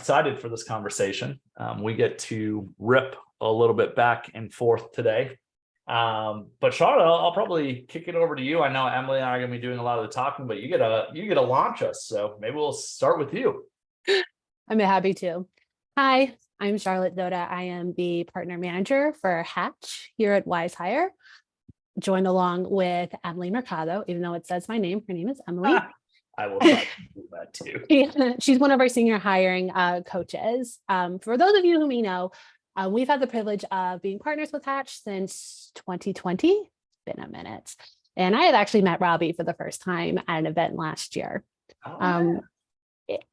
excited for this conversation. We get to rip a little bit back and forth today. But Charlotte, I'll probably kick it over to you. I know Emily and I are going to be doing a lot of the talking, but you get to launch us. So maybe we'll start with you. I'm happy to. Hi, I'm Charlotte Zoda. I am the partner manager for Hatch here at Wizehire, joined along with Emely Mercado, even though it says my name. Her name is Emily. I will try to do that too. She's one of our senior hiring coaches. For those of you who may know, we've had the privilege of being partners with Hatch since 2020. It's been a minute. And I had actually met Robby for the first time at an event last year.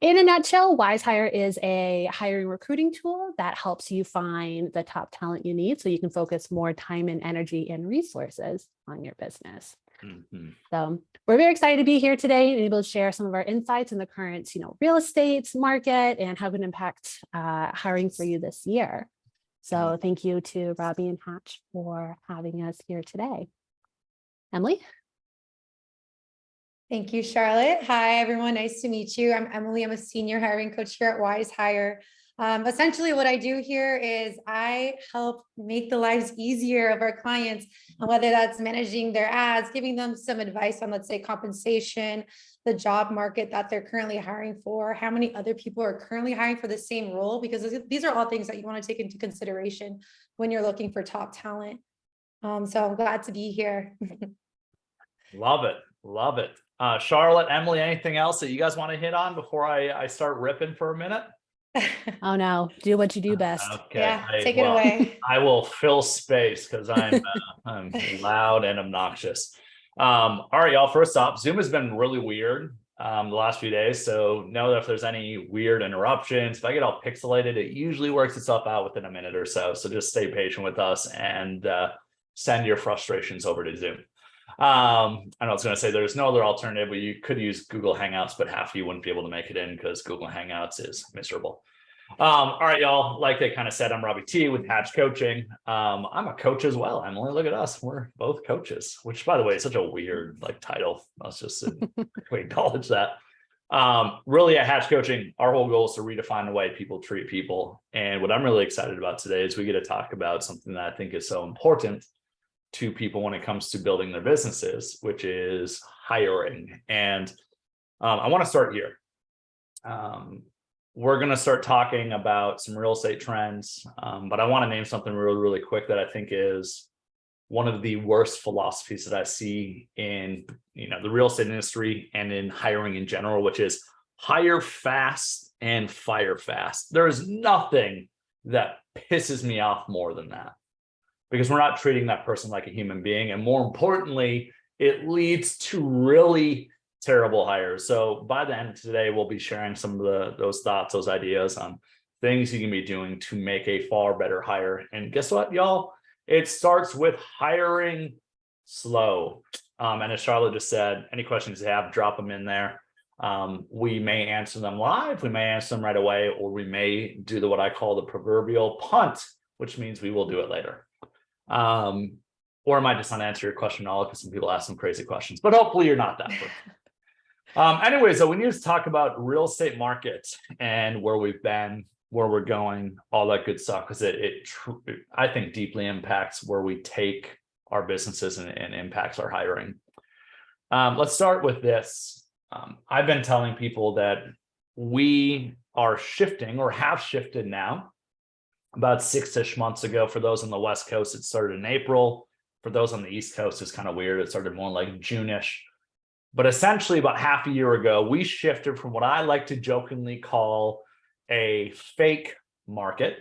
In a nutshell, Wizehire is a hiring recruiting tool that helps you find the top talent you need so you can focus more time and energy and resources on your business. Mm-hmm. So we're very excited to be here today and able to share some of our insights in the current, real estate market and how it can impact hiring for you this year. So thank you to Robby and Hatch for having us here today. Emily? Thank you, Charlotte. Hi, everyone. Nice to meet you. I'm Emily. I'm a senior hiring coach here at Wizehire. Essentially, what I do here is I help make the lives easier of our clients, and whether that's managing their ads, giving them some advice on, let's say, compensation, the job market that they're currently hiring for, how many other people are currently hiring for the same role, because these are all things that you want to take into consideration when you're looking for top talent. So I'm glad to be here. Love it. Love it. Charlotte, Emily, anything else that you guys want to hit on before I start ripping for a minute? Oh no, do what you do best. Okay. Yeah, take it away. I will fill space because I'm loud and obnoxious. All right, y'all. First off, Zoom has been really weird the last few days. So know that if there's any weird interruptions, if I get all pixelated, it usually works itself out within a minute or so. So just stay patient with us and send your frustrations over to Zoom. I was going to say there's no other alternative, but you could use Google Hangouts, but half of you wouldn't be able to make it in because Google Hangouts is miserable. All right, y'all, like they kind of said, I'm Robby T with Hatch Coaching. I'm a coach as well. Emily, look at us. We're both coaches, which, by the way, is such a weird title. Let's just we acknowledge that. Really at Hatch Coaching, our whole goal is to redefine the way people treat people. And what I'm really excited about today is we get to talk about something that I think is so important to people when it comes to building their businesses, which is hiring. And I want to start here. We're going to start talking about some real estate trends, but I want to name something really, really quick that I think is one of the worst philosophies that I see in the real estate industry and in hiring in general, which is hire fast and fire fast. There is nothing that pisses me off more than that, because we're not treating that person like a human being. And more importantly, it leads to really terrible hires. So by the end of today, we'll be sharing some of those thoughts, those ideas on things you can be doing to make a far better hire. And guess what, y'all? It starts with hiring slow. And as Charlotte just said, any questions you have, drop them in there. We may answer them live, we may answer them right away, or we may do what I call the proverbial punt, which means we will do it later. Or I might just not answer your question at all because some people ask some crazy questions, but hopefully you're not that person. Anyways, so we need to talk about real estate markets and where we've been, where we're going, all that good stuff, because it I think deeply impacts where we take our businesses and impacts our hiring. Let's start with this. I've been telling people that we are shifting or have shifted now. About 6-ish months ago. For those on the West Coast, it started in April. For those on the East Coast, it's kind of weird. It started more like June-ish. But essentially, about half a year ago, we shifted from what I like to jokingly call a fake market,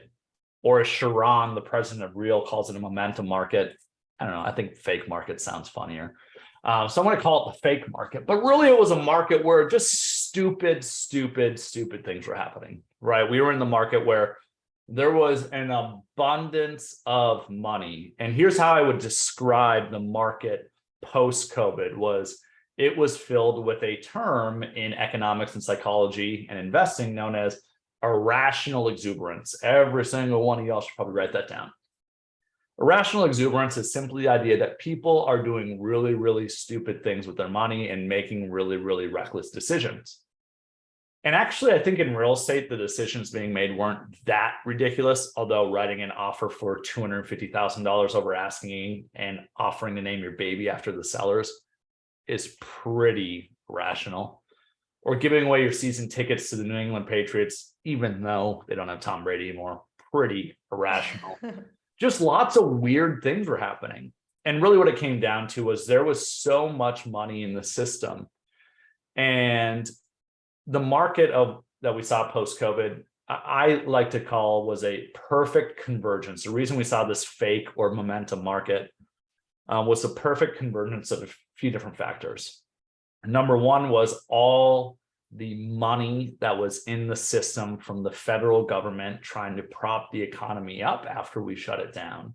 or as Sharon, the president of Real, calls it a momentum market. I don't know. I think fake market sounds funnier. So I'm going to call it the fake market. But really, it was a market where just stupid things were happening, right? We were in the market where there was an abundance of money. And here's how I would describe the market post-COVID was it was filled with a term in economics and psychology and investing known as irrational exuberance. Every single one of y'all should probably write that down. Irrational exuberance is simply the idea that people are doing really stupid things with their money and making really reckless decisions. And actually, I think in real estate, the decisions being made weren't that ridiculous, although writing an offer for $250,000 over asking and offering to name your baby after the sellers is pretty rational. Or giving away your season tickets to the New England Patriots, even though they don't have Tom Brady anymore, pretty irrational. Just lots of weird things were happening. And really what it came down to was there was so much money in the system. And the market that we saw post-COVID, I like to call was a perfect convergence. The reason we saw this fake or momentum market was the perfect convergence of a few different factors. Number one was all the money that was in the system from the federal government trying to prop the economy up after we shut it down.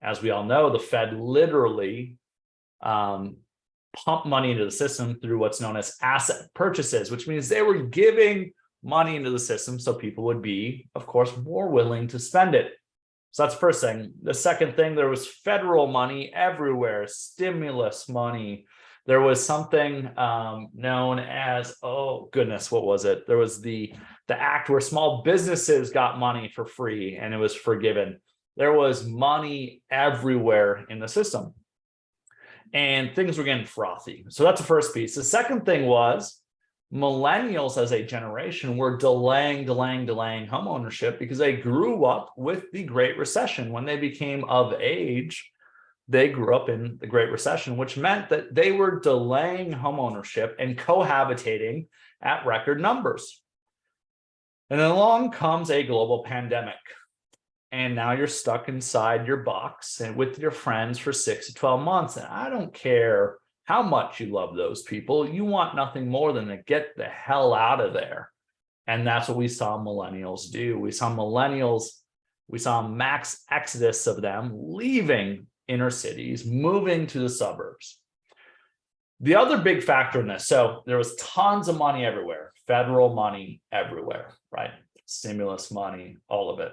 As we all know, the Fed literally pumped money into the system through what's known as asset purchases, which means they were giving money into the system so people would be, of course, more willing to spend it. So that's the first thing. The second thing, there was federal money everywhere, stimulus money. There was something known as, oh goodness, what was it? There was the act where small businesses got money for free and it was forgiven. There was money everywhere in the system and things were getting frothy. So that's the first piece. The second thing was millennials as a generation were delaying home ownership because they grew up with the Great Recession. When they became of age, they grew up in the Great Recession, which meant that they were delaying home ownership and cohabitating at record numbers. And then along comes a global pandemic. And now you're stuck inside your box and with your friends for 6 to 12 months. And I don't care how much you love those people. You want nothing more than to get the hell out of there. And that's what we saw millennials do. We saw a max exodus of them leaving inner cities, moving to the suburbs. The other big factor in this, so there was tons of money everywhere, federal money everywhere, right? Stimulus money, all of it.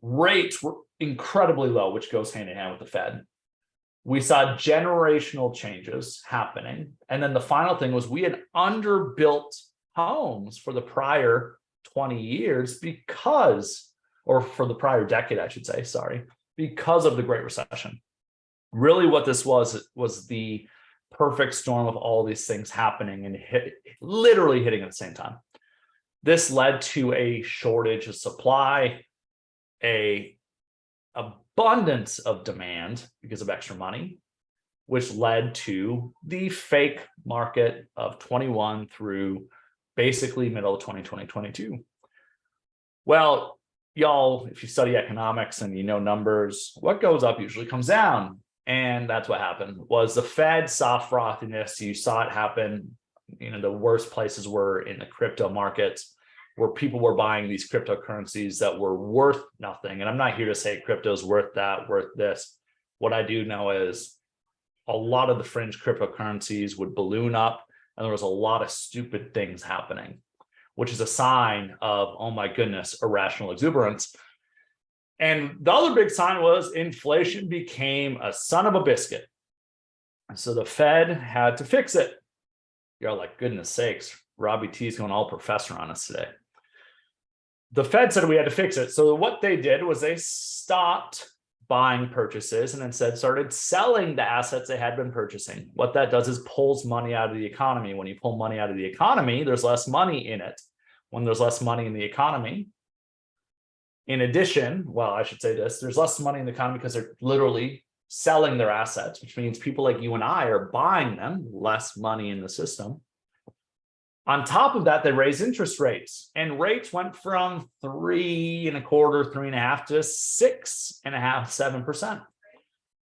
Rates were incredibly low, which goes hand in hand with the Fed. We saw generational changes happening. And then the final thing was we had underbuilt homes for the prior 20 years or for the prior decade, I should say, because of the Great Recession. Really what this was the perfect storm of all these things happening and literally hitting at the same time. This led to a shortage of supply, a abundance of demand because of extra money, which led to the fake market of 21 through basically middle of 2022. Well, y'all, if you study economics and you know numbers, what goes up usually comes down. And that's what happened was the Fed saw frothiness. You saw it happen. The worst places were in the crypto markets where people were buying these cryptocurrencies that were worth nothing. And I'm not here to say crypto's worth that, worth this. What I do know is a lot of the fringe cryptocurrencies would balloon up and there was a lot of stupid things happening, which is a sign of, oh my goodness, irrational exuberance. And the other big sign was inflation became a son of a biscuit. So the Fed had to fix it. You're like, goodness sakes, Robby T is going all professor on us today. The Fed said we had to fix it. So what they did was they stopped buying purchases and instead started selling the assets they had been purchasing. What that does is pulls money out of the economy. When you pull money out of the economy, there's less money in it. When there's less money in the economy, in addition, well, I should say this, there's less money in the economy because they're literally selling their assets, which means people like you and I are buying them, less money in the system. On top of that, they raised interest rates, and rates went from 3.25%, 3.5% to 6.5%, 7%,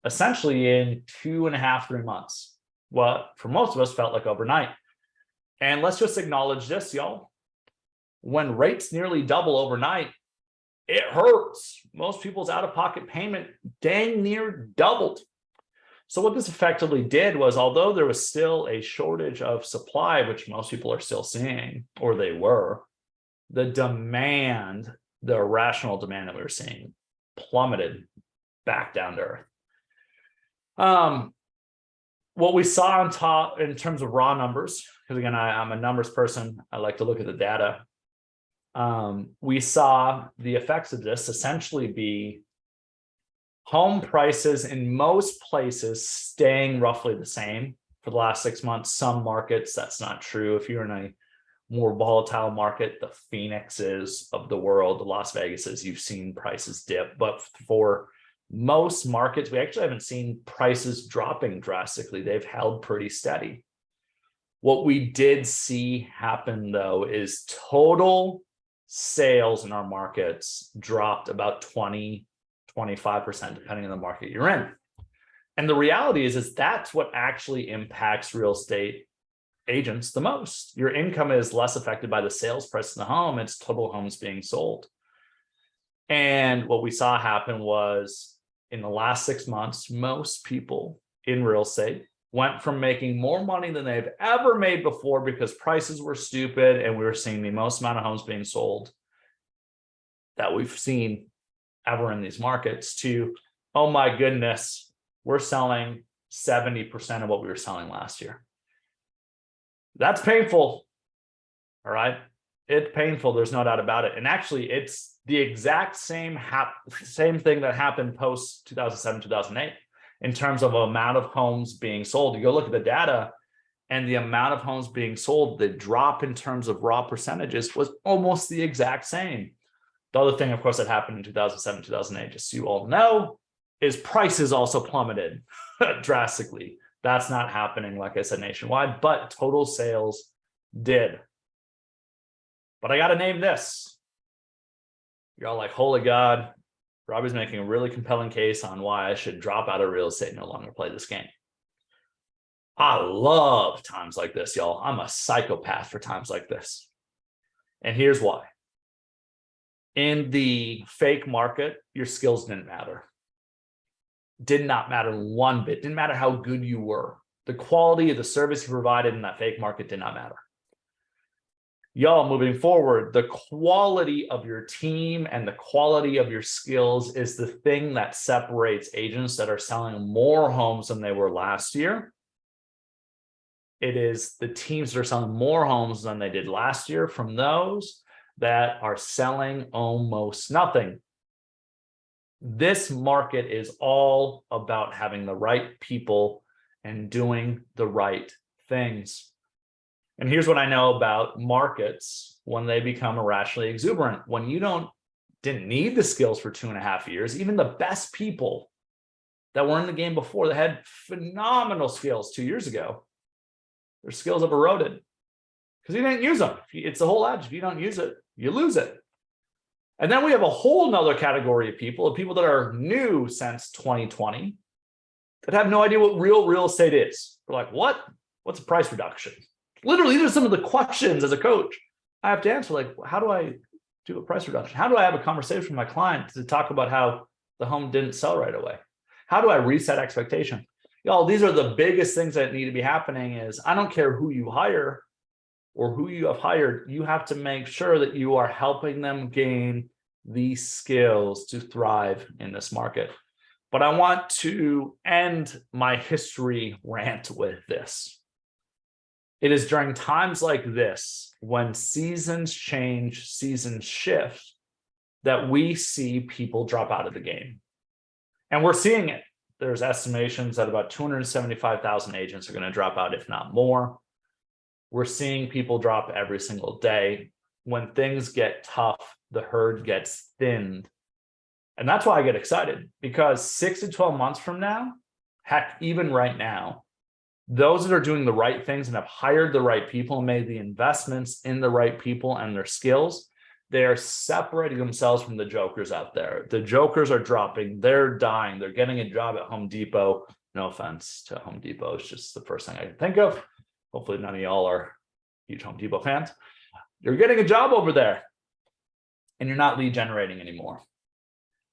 essentially in 2.5, 3 months. What for most of us felt like overnight. And let's just acknowledge this, y'all. When rates nearly double overnight, it hurts. Most people's out-of-pocket payment dang near doubled. So what this effectively did was, although there was still a shortage of supply, which most people are still seeing, or they were, the demand, the irrational demand that we were seeing plummeted back down to earth. What we saw on top in terms of raw numbers because again, I'm a numbers person. I like to look at the data. We saw the effects of this essentially be home prices in most places staying roughly the same for the last 6 months. Some markets, that's not true. If you're in a more volatile market, the Phoenixes of the world, the Las Vegases, you've seen prices dip. But for most markets, we actually haven't seen prices dropping drastically. They've held pretty steady. What we did see happen, though, is total sales in our markets dropped about 20-25%, depending on the market you're in. And the reality is that's what actually impacts real estate agents the most. Your income is less affected by the sales price of the home. It's total homes being sold. And what we saw happen was in the last 6 months, most people in real estate went from making more money than they've ever made before because prices were stupid and we were seeing the most amount of homes being sold that we've seen ever in these markets to, oh my goodness, we're selling 70% of what we were selling last year. That's painful. All right. It's painful. There's no doubt about it. And actually, it's the exact same thing that happened post 2007, 2008 in terms of amount of homes being sold. You go look at the data and the amount of homes being sold, the drop in terms of raw percentages was almost the exact same. The other thing, of course, that happened in 2007, 2008, just so you all know, is prices also plummeted drastically. That's not happening, like I said, nationwide, but total sales did. But I got to name this. You're all like, holy God, Robby's making a really compelling case on why I should drop out of real estate and no longer play this game. I love times like this, y'all. I'm a psychopath for times like this. And here's why. In the fake market, your skills didn't matter. Did not matter one bit. Didn't matter how good you were. The quality of the service you provided in that fake market did not matter. Y'all, moving forward, the quality of your team and the quality of your skills is the thing that separates agents that are selling more homes than they were last year. It is the teams that are selling more homes than they did last year from those that are selling almost nothing. This market is all about having the right people and doing the right things. And here's what I know about markets when they become irrationally exuberant. When you didn't need the skills for 2.5 years, even the best people that were in the game before that had phenomenal skills 2 years ago, their skills have eroded because you didn't use them. It's the whole adage. If you don't use it, you lose it. And then we have a whole nother category of people that are new since 2020 that have no idea what real estate is. They're like, what? What's a price reduction? Literally, these are some of the questions as a coach I have to answer. Like, how do I do a price reduction? How do I have a conversation with my client to talk about how the home didn't sell right away? How do I reset expectation? Y'all, these are the biggest things that need to be happening is I don't care who you hire or who you have hired, you have to make sure that you are helping them gain these skills to thrive in this market. But I want to end my history rant with this. It is during times like this, when seasons change, seasons shift, that we see people drop out of the game. And we're seeing it. There's estimations that about 275,000 agents are going to drop out, if not more. We're seeing people drop every single day. When things get tough, the herd gets thinned. And that's why I get excited, because 6 to 12 months from now, heck, even right now, those that are doing the right things and have hired the right people and made the investments in the right people and their skills, they are separating themselves from the jokers out there. The jokers are dropping, they're dying, they're getting a job at Home Depot. No offense to Home Depot, it's just the first thing I can think of. Hopefully none of y'all are huge Home Depot fans. You're getting a job over there and you're not lead generating anymore.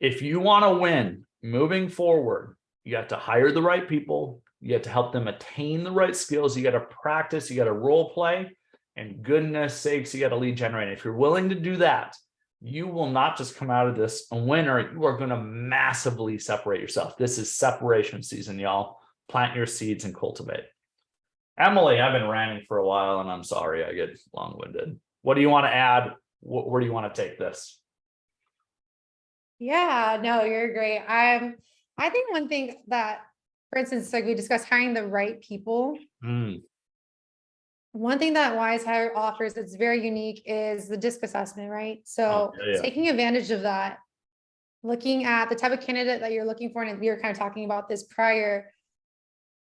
If you want to win moving forward, you have to hire the right people. You have to help them attain the right skills. You got to practice, you got to role play, and goodness sakes, you got to lead generate. If you're willing to do that, you will not just come out of this a winner. You are going to massively separate yourself. This is separation season, y'all. Plant your seeds and cultivate. Emily, I've been ranting for a while and I'm sorry I get long-winded. What do you want to add? Where do you want to take this? Yeah, no, you're great. I think one thing that, for instance, like we discussed hiring the right people. One thing that Wizehire offers that's very unique is the DISC assessment, right? So yeah. taking advantage of that, looking at the type of candidate that you're looking for, and we were kind of talking about this prior,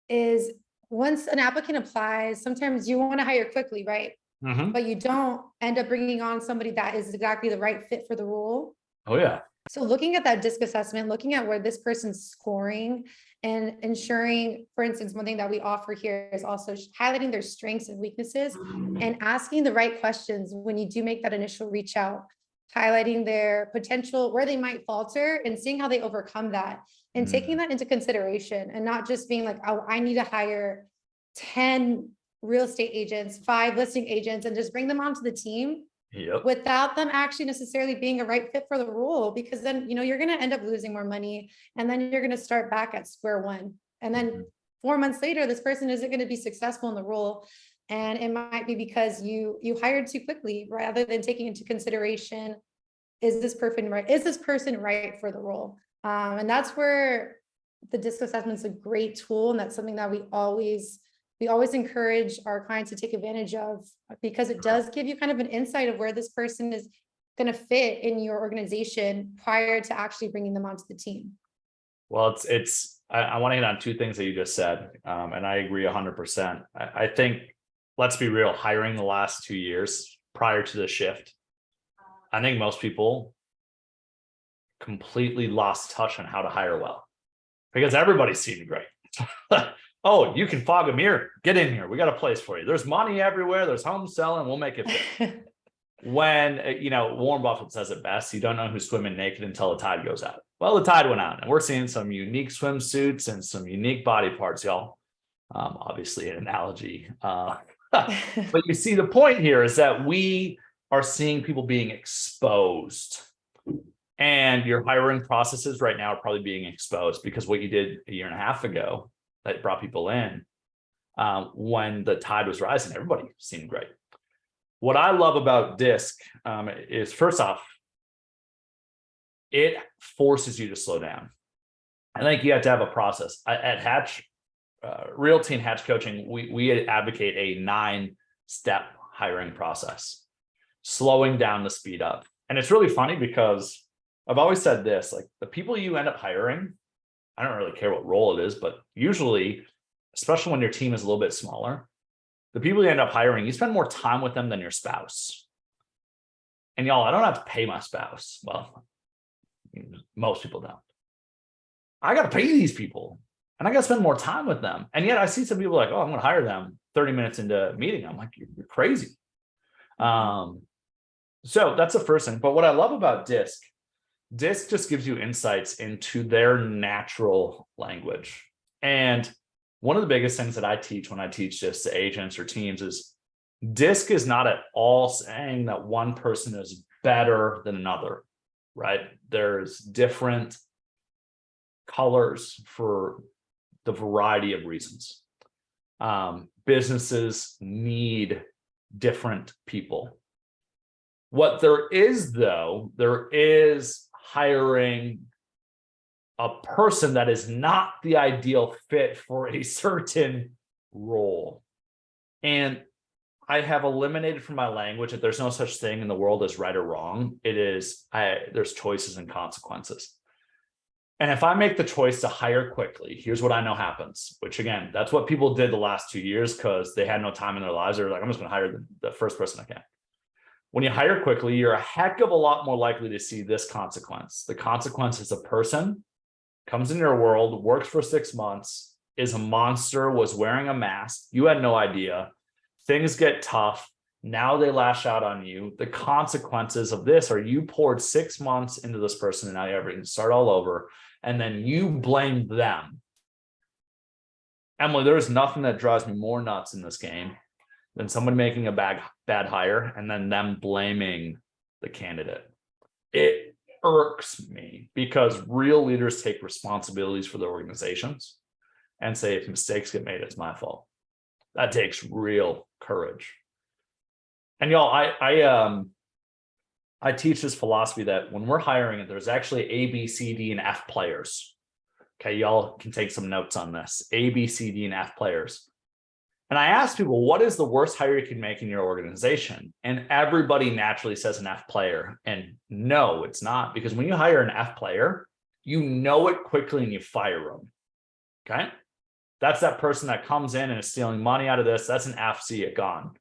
is once an applicant applies, sometimes you want to hire quickly, right? But you don't end up bringing on somebody that is exactly the right fit for the role. Oh yeah. So looking at that DISC assessment, looking at where this person's scoring and ensuring, for instance, one thing that we offer here is also highlighting their strengths and weaknesses and asking the right questions when you do make that initial reach out, highlighting their potential, where they might falter and seeing how they overcome that and taking that into consideration and not just being like, oh, I need to hire 10 real estate agents, 5 listing agents, and just bring them onto the team. Yep. Without them actually necessarily being a right fit for the role, because then, you know, you're going to end up losing more money and then you're going to start back at square one. And then 4 months later, this person isn't going to be successful in the role. And it might be because you hired too quickly rather than taking into consideration, is this person right? Is this person right for the role? And that's where the DISC assessment is a great tool. And that's something that we always encourage our clients to take advantage of, because it does give you kind of an insight of where this person is going to fit in your organization prior to actually bringing them onto the team. Well, I want to hit on 2 things that you just said. And I agree 100%. I think, let's be real, hiring the last 2 years prior to the shift, I think most people completely lost touch on how to hire well, because everybody's seen great. Oh, you can fog a mirror. Get in here. We got a place for you. There's money everywhere. There's homes selling. We'll make it fit. When, Warren Buffett says it best, you don't know who's swimming naked until the tide goes out. Well, the tide went out and we're seeing some unique swimsuits and some unique body parts, y'all. Obviously an analogy. But you see, the point here is that we are seeing people being exposed, and your hiring processes right now are probably being exposed because what you did a year and a half ago that brought people in, when the tide was rising, everybody seemed great. What I love about DISC is, first off, it forces you to slow down. I think you have to have a process. At Hatch, Realty and Hatch Coaching, we advocate a 9-step hiring process, slowing down the speed up. And it's really funny because I've always said this, like, the people you end up hiring, I don't really care what role it is, but usually, especially when your team is a little bit smaller, the people you end up hiring, you spend more time with them than your spouse. And y'all, I don't have to pay my spouse. Well, most people don't. I got to pay these people and I got to spend more time with them. And yet I see some people like, oh, I'm going to hire them 30 minutes into a meeting. I'm like, you're crazy. So that's the first thing. But what I love about DISC just gives you insights into their natural language. And one of the biggest things that I teach when I teach this to agents or teams is DISC is not at all saying that one person is better than another, right? There's different colors for the variety of reasons. Businesses need different people. What there is, though, there is hiring a person that is not the ideal fit for a certain role. And I have eliminated from my language that there's no such thing in the world as right or wrong. There's choices and consequences. And if I make the choice to hire quickly, here's what I know happens, which again, that's what people did the last 2 years because they had no time in their lives. They were like, I'm just going to hire the first person I can. When you hire quickly, you're a heck of a lot more likely to see this consequence. The consequence is a person comes in your world, works for 6 months, is a monster, was wearing a mask. You had no idea. Things get tough. Now they lash out on you. The consequences of this are you poured 6 months into this person and now you have to start all over. And then you blame them. Emily, there's nothing that drives me more nuts in this game than someone making a bad hire and then them blaming the candidate. It irks me because real leaders take responsibilities for their organizations and say, if mistakes get made, it's my fault. That takes real courage. And y'all, I teach this philosophy that when we're hiring, there's actually A, B, C, D, and F players. Okay, y'all can take some notes on this. A, B, C, D, and F players. And I ask people, what is the worst hire you can make in your organization? And everybody naturally says an F player. And no, it's not, because when you hire an F player, you know it quickly and you fire them. Okay, that's that person that comes in and is stealing money out of this. That's an F, see it gone.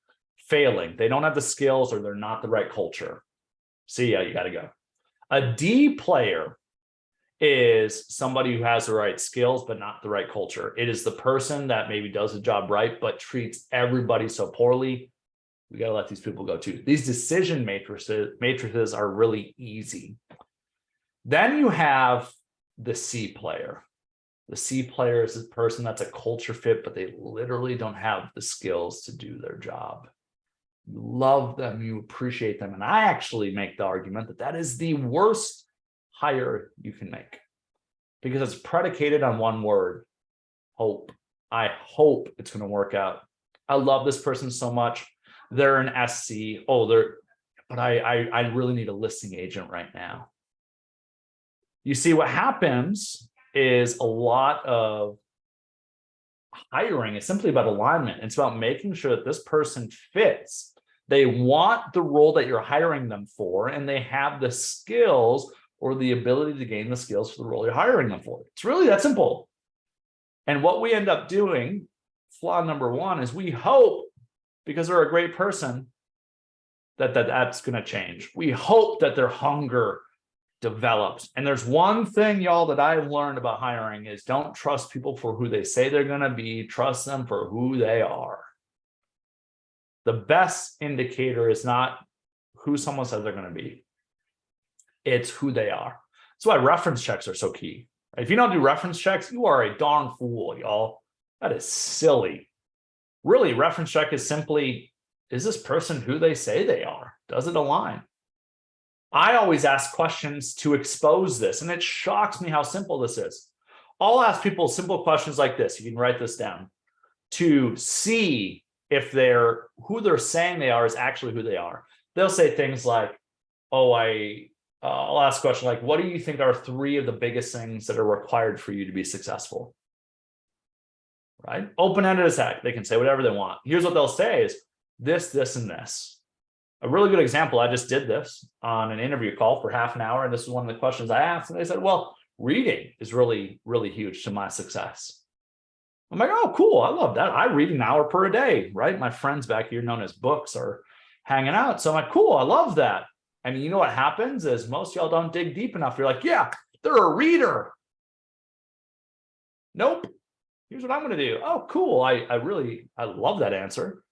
Failing, they don't have the skills or they're not the right culture. See ya, you got to go. A D player is somebody who has the right skills, but not the right culture. It is the person that maybe does the job right, but treats everybody so poorly. We got to let these people go too. These decision matrices are really easy. Then you have the C player. The C player is the person that's a culture fit, but they literally don't have the skills to do their job. You love them, you appreciate them. And I actually make the argument that that is the worst hire you can make, because it's predicated on one word: hope. I hope it's going to work out. I love this person so much. They're an SC. But I really need a listing agent right now. You see, what happens is a lot of hiring is simply about alignment. It's about making sure that this person fits. They want the role that you're hiring them for, and they have the skills or the ability to gain the skills for the role you're hiring them for. It's really that simple. And what we end up doing, flaw number one, is we hope, because they're a great person, that's going to change. We hope that their hunger develops. And there's one thing, y'all, that I've learned about hiring is don't trust people for who they say they're going to be. Trust them for who they are. The best indicator is not who someone says they're going to be. It's who they are. That's why reference checks are so key. If you don't do reference checks, you are a darn fool, y'all. That is silly. Really, reference check is simply, is this person who they say they are? Does it align? I always ask questions to expose this, and it shocks me how simple this is. I'll ask people simple questions like this. You can write this down to see if who they're saying they are is actually who they are. They'll say things like, I'll ask a question like, what do you think are 3 of the biggest things that are required for you to be successful? Right? Open-ended as heck. They can say whatever they want. Here's what they'll say is this, this, and this. A really good example, I just did this on an interview call for half an hour, and this is one of the questions I asked, and they said, well, reading is really, really huge to my success. I'm like, oh, cool. I love that. I read an hour per day, right? My friends back here, known as books, are hanging out. So I'm like, cool. I love that. And you know what happens is most of y'all don't dig deep enough. You're like, yeah, they're a reader. Nope. Here's what I'm going to do. Oh, cool. I love that answer.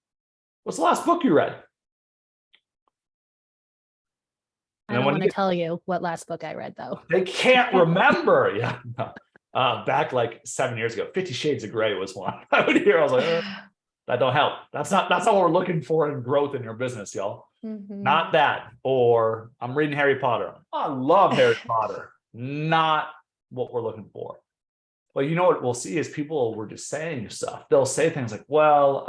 What's the last book you read? I don't want to tell you what last book I read, though. They can't remember. Yeah. Back like 7 years ago, 50 Shades of Grey was one. I would hear, I was like, that don't help. That's not what we're looking for in growth in your business, y'all. Mm-hmm. Not that. Or I'm reading Harry Potter. I love Harry Potter. Not what we're looking for. Well, you know what we'll see is people were just saying stuff. They'll say things like, well,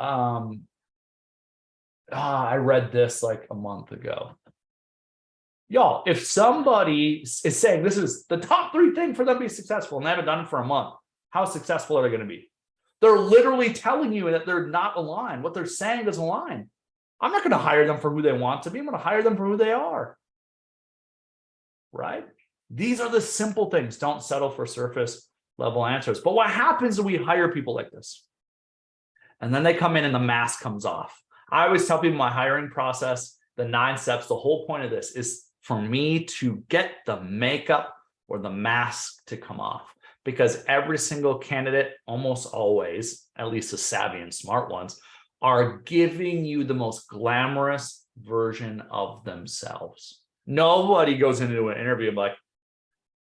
I read this like a month ago. Y'all, if somebody is saying this is the top 3 thing for them to be successful and they haven't done it for a month, how successful are they going to be? They're literally telling you that they're not aligned. What they're saying doesn't align. I'm not going to hire them for who they want to be. I'm going to hire them for who they are. Right? These are the simple things. Don't settle for surface level answers. But what happens when we hire people like this? And then they come in and the mask comes off. I always tell people my hiring process, the 9 steps, the whole point of this is for me to get the makeup or the mask to come off, because every single candidate, almost always, at least the savvy and smart ones, are giving you the most glamorous version of themselves. Nobody goes into an interview and like,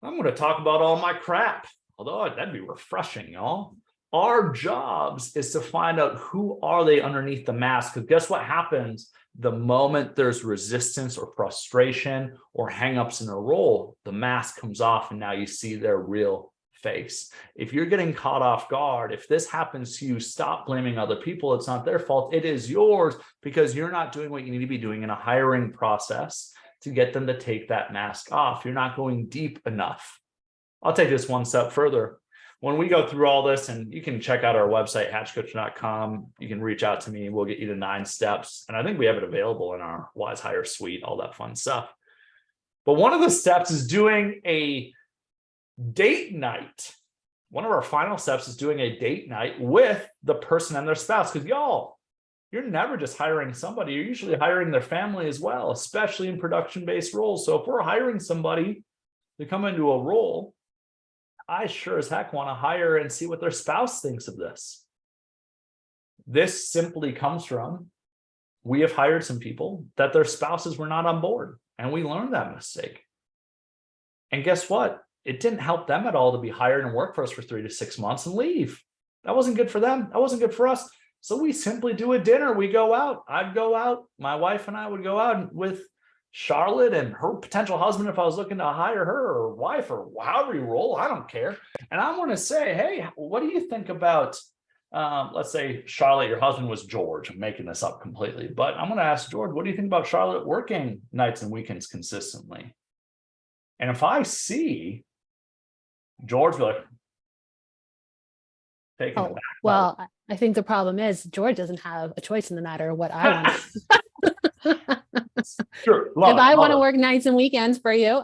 I'm going to talk about all my crap. Although that'd be refreshing, y'all. Our jobs is to find out who are they underneath the mask. Because guess what happens the moment there's resistance or frustration or hangups in a role? The mask comes off and now you see their real face. If you're getting caught off guard, if this happens to you, stop blaming other people. It's not their fault. It is yours, because you're not doing what you need to be doing in a hiring process to get them to take that mask off. You're not going deep enough. I'll take this one step further. When we go through all this, and you can check out our website, hatchcoach.com, you can reach out to me. We'll get you to 9 steps. And I think we have it available in our Wizehire suite, all that fun stuff. But one of the steps is doing a date night. One of our final steps is doing a date night with the person and their spouse. Because y'all, you're never just hiring somebody. You're usually hiring their family as well, especially in production-based roles. So if we're hiring somebody to come into a role, I sure as heck want to hire and see what their spouse thinks of this. This simply comes from, we have hired some people that their spouses were not on board, and we learned that mistake. And guess what? It didn't help them at all to be hired and work for us for 3 to 6 months and leave. That wasn't good for them. That wasn't good for us. So we simply do a dinner. We go out. I'd go out. My wife and I would go out with Charlotte and her potential husband if I was looking to hire her, or wife, or however you roll. I don't care. And I want to say, hey, what do you think about, let's say Charlotte, your husband was George. I'm making this up completely, but I'm going to ask George, what do you think about Charlotte working nights and weekends consistently? And if I see George be like, taking it back. Well, I think the problem is George doesn't have a choice in the matter of what I want. Sure. If I want to work nights and weekends for you,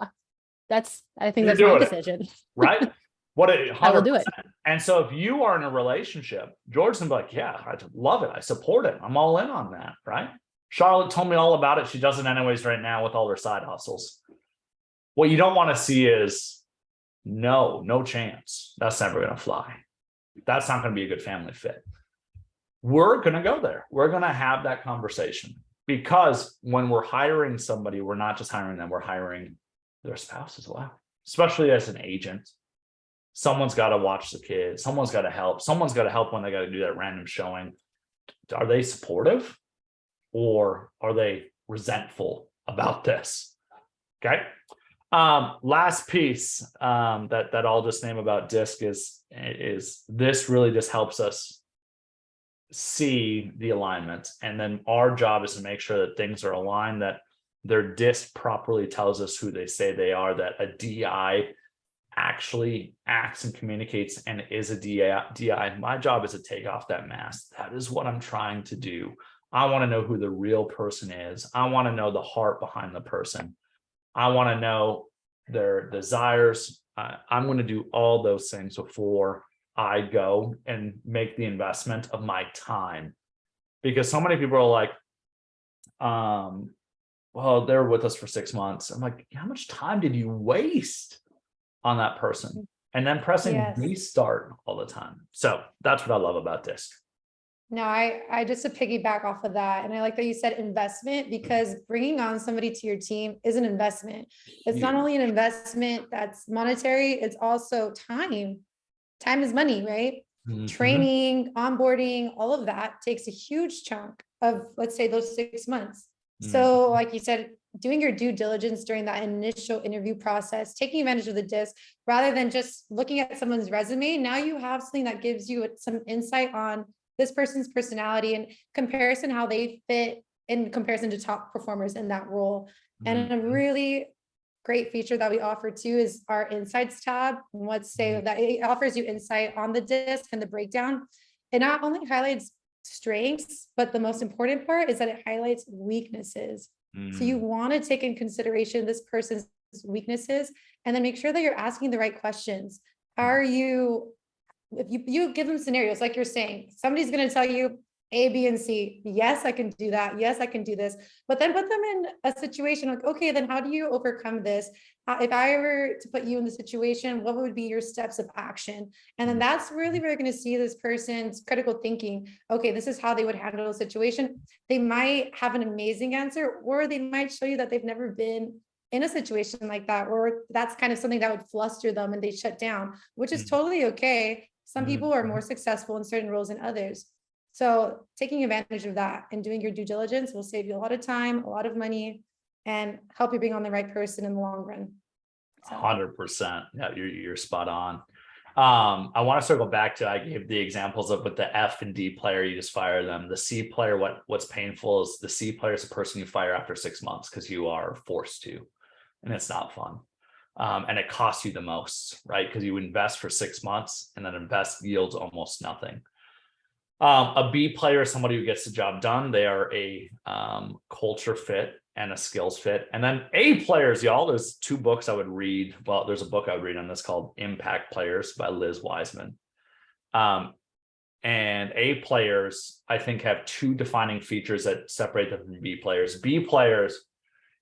I think that's my decision. Right? I will do it. And so if you are in a relationship, George's gonna be like, yeah, I love it. I support it. I'm all in on that. Right? Charlotte told me all about it. She does it anyways right now with all her side hustles. What you don't want to see is no chance. That's never going to fly. That's not going to be a good family fit. We're going to go there. We're going to have that conversation, because when we're hiring somebody, we're not just hiring them, we're hiring their spouse as well, especially as an agent. Someone's got to watch the kids. Someone's got to help. Someone's got to help when they got to do that random showing. Are they supportive, or are they resentful about this? Okay. Last piece that I'll just name about DISC is this really just helps us see the alignment. And then our job is to make sure that things are aligned, that their DISC properly tells us who they say they are, that a DI actually acts and communicates and is a DI. My job is to take off that mask. That is what I'm trying to do. I want to know who the real person is. I want to know the heart behind the person. I want to know their desires. I'm going to do all those things before I go and make the investment of my time. Because so many people are like, well, they're with us for 6 months. I'm like, how much time did you waste on that person? And then pressing restart all the time. So that's what I love about this. No, I just to piggyback off of that. And I like that you said investment, because bringing on somebody to your team is an investment. It's not only an investment that's monetary, it's also time. Time is money, right? Mm-hmm. Training, onboarding, all of that takes a huge chunk of, let's say, those 6 months. Mm-hmm. So like you said, doing your due diligence during that initial interview process, taking advantage of the DISC, rather than just looking at someone's resume. Now you have something that gives you some insight on this person's personality and comparison, how they fit in comparison to top performers in that role. And a really great feature that we offer too is our insights tab. And let's say that it offers you insight on the DISC and the breakdown. It not only highlights strengths, but the most important part is that it highlights weaknesses. So you want to take in consideration this person's weaknesses, and then make sure that you're asking the right questions. Are you, if you give them scenarios, like you're saying, somebody's going to tell you A, B, and C. Yes, I can do that. Yes, I can do this. But then put them in a situation like, okay, then how do you overcome this? If I were to put you in the situation, what would be your steps of action? And then that's really where you're going to see this person's critical thinking. Okay, this is how they would handle a situation. They might have an amazing answer, or they might show you that they've never been in a situation like that, or that's kind of something that would fluster them and they shut down, which is totally okay. Some people are more successful in certain roles than others. So taking advantage of that and doing your due diligence will save you a lot of time, a lot of money, and help you bring on the right person in the long run. So. 100%. Yeah, you're spot on. I want to circle back to, I gave the examples of with the F and D player, you just fire them. The C player, what's painful is the C player is a person you fire after 6 months because you are forced to, and it's not fun. And it costs you the most, right? Because you invest for 6 months and then invest yields almost nothing. A B player is somebody who gets the job done. They are a culture fit and a skills fit. And then A players, y'all, there's 2 books I would read. Well, there's a book I would read on this called Impact Players by Liz Wiseman. And A players, I think, have 2 defining features that separate them from B players. B players,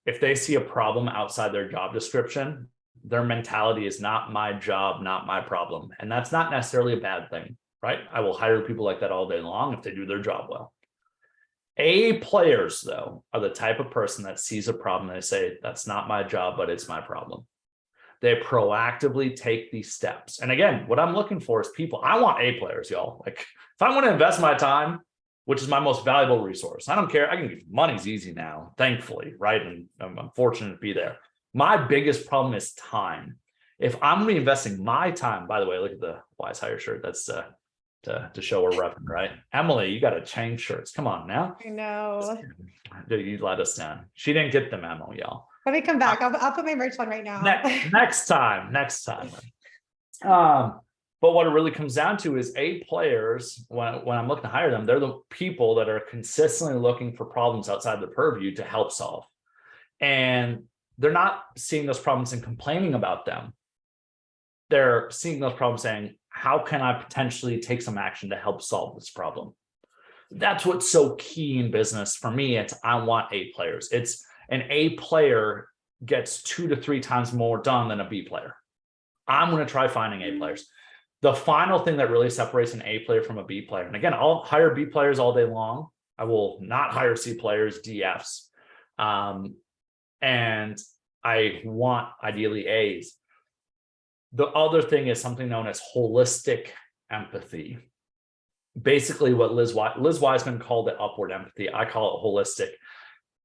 if they see a problem outside their job description, their mentality is not my job, not my problem. And that's not necessarily a bad thing, right? I will hire people like that all day long if they do their job well. A players, though, are the type of person that sees a problem and they say, that's not my job, but it's my problem. They proactively take these steps. And again, what I'm looking for is people. I want A players, y'all. Like, if I want to invest my time, which is my most valuable resource, I don't care. I can, money's easy now, thankfully, right? And I'm fortunate to be there. My biggest problem is time. If I'm reinvesting my time, by the way, look at the Wizehire shirt. That's to show we're repping, right? Emily, you got to change shirts. Come on now. I know. You let us down. She didn't get the memo, y'all. Let me come back. I'll put my merch on right now. Next time. But what it really comes down to is A players, when I'm looking to hire them, they're the people that are consistently looking for problems outside the purview to help solve. And they're not seeing those problems and complaining about them. They're seeing those problems saying, how can I potentially take some action to help solve this problem? That's what's so key in business. For me, it's I want A players. It's an A player gets 2 to 3 times more done than a B player. I'm going to try finding A players. The final thing that really separates an A player from a B player, and again, I'll hire B players all day long. I will not hire C players, DFs. And I want ideally A's. The other thing is something known as holistic empathy. Basically what Liz Wiseman called it upward empathy. I call it holistic.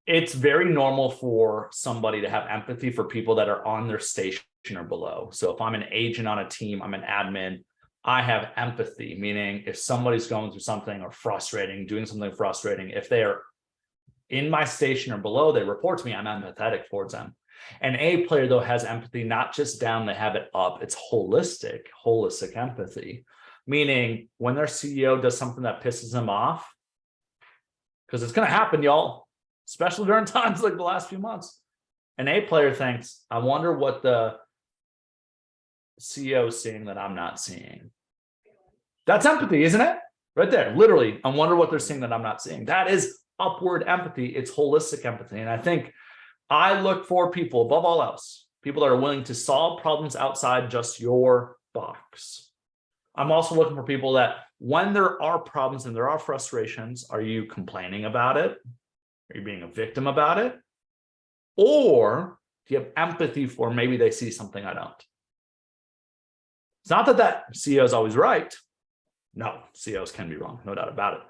It's very normal for somebody to have empathy for people that are on their station or below. So if I'm an agent on a team, I'm an admin, I have empathy, meaning if somebody's going through something or frustrating, doing something frustrating, if they are in my station or below, they report to me, I'm empathetic towards them. An A player, though, has empathy, not just down, they have it up. It's holistic empathy, meaning when their CEO does something that pisses them off, because it's going to happen, y'all, especially during times like the last few months. An A player thinks, I wonder what the CEO is seeing that I'm not seeing. That's empathy, isn't it? Right there, literally, I wonder what they're seeing that I'm not seeing. That is upward empathy. It's holistic empathy. And I think I look for people above all else, people that are willing to solve problems outside just your box. I'm also looking for people that when there are problems and there are frustrations, are you complaining about it? Are you being a victim about it? Or do you have empathy for maybe they see something I don't? It's not that CEO is always right. No, CEOs can be wrong, no doubt about it.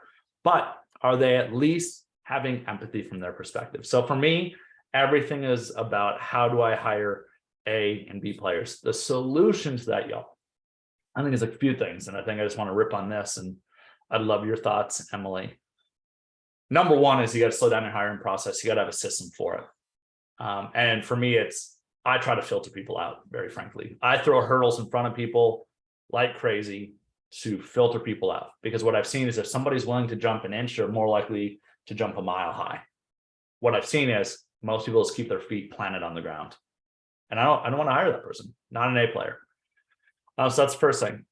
But are they at least having empathy from their perspective? So for me, everything is about how do I hire A and B players? The solution to that, y'all, I think is a few things. And I think I just want to rip on this. And I'd love your thoughts, Emily. Number one is you got to slow down your hiring process. You got to have a system for it. And for me, I try to filter people out, very frankly. I throw hurdles in front of people like crazy to filter people out. Because what I've seen is if somebody's willing to jump an inch, they're more likely to jump a mile high. What I've seen is most people just keep their feet planted on the ground. And I don't want to hire that person, not an A player. So that's the first thing.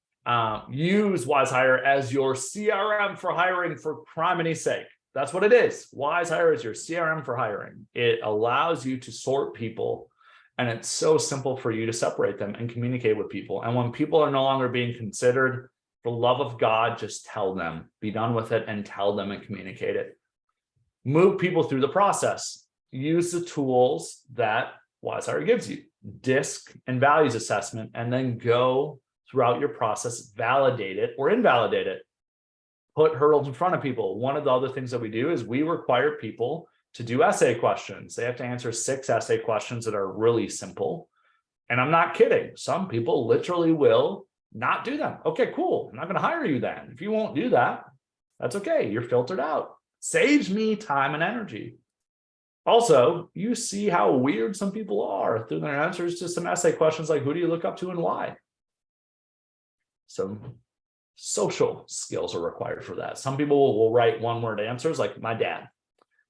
Use Wizehire as your CRM for hiring for crimini's sake. That's what it is. Wizehire is your CRM for hiring. It allows you to sort people, and it's so simple for you to separate them and communicate with people. And when people are no longer being considered, for the love of God, just tell them. Be done with it and tell them and communicate it. Move people through the process. Use the tools that Wizehire gives you, DISC and values assessment, and then go throughout your process, validate it or invalidate it. Put hurdles in front of people. One of the other things that we do is we require people to do essay questions. They have to answer 6 essay questions that are really simple. And I'm not kidding. Some people literally will not do them. Okay, cool. I'm not going to hire you then. If you won't do that, that's okay. You're filtered out. Saves me time and energy. Also, you see how weird some people are through their answers to some essay questions like, who do you look up to and why? Some social skills are required for that. Some people will write one-word answers like my dad.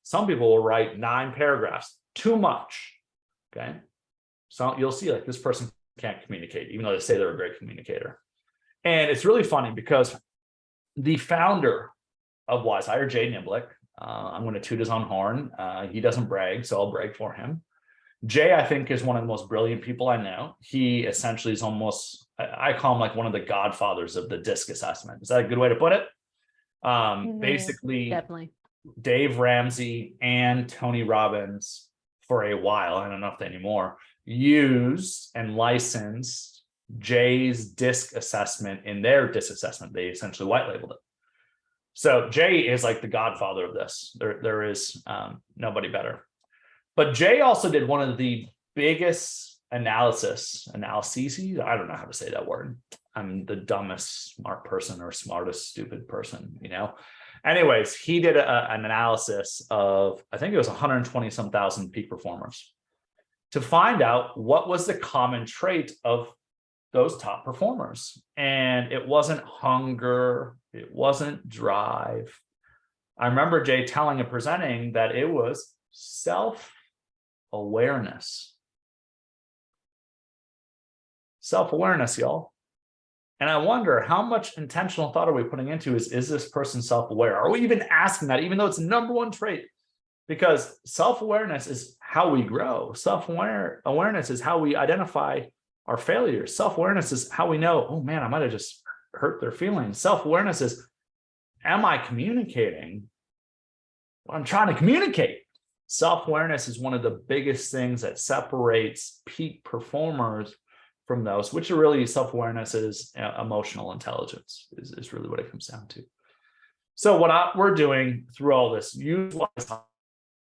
Some people will write 9 paragraphs, too much, okay? So you'll see like this person can't communicate, even though they say they're a great communicator. And it's really funny because the founder of Wizehire, Jay Niblick, I'm going to toot his own horn. He doesn't brag, so I'll brag for him. Jay, I think, is one of the most brilliant people I know. He essentially is almost, I call him like one of the godfathers of the DISC assessment. Is that a good way to put it? Basically, Definitely. Dave Ramsey and Tony Robbins, for a while, I don't know if they anymore, used and licensed Jay's DISC assessment in their DISC assessment. They essentially white labeled it. So Jay is like the godfather of this. There is nobody better. But Jay also did one of the biggest analyses. I don't know how to say that word. I'm the dumbest smart person or smartest stupid person, you know. Anyways, he did an analysis of, I think it was 120 some thousand peak performers to find out what was the common trait of those top performers. And it wasn't hunger, it wasn't drive. I remember Jay telling and presenting that it was self-awareness. Self-awareness, y'all. And I wonder how much intentional thought are we putting into is this person self-aware? Are we even asking that, even though it's the number one trait? Because self-awareness is how we grow. Self-awareness is how we identify our failures. Self-awareness is how we know, oh man, I might have just hurt their feelings. Self-awareness is, am I communicating what I'm trying to communicate? Self-awareness is one of the biggest things that separates peak performers from those, which are really self-awareness is emotional intelligence is really what it comes down to. So what we're doing through all this, use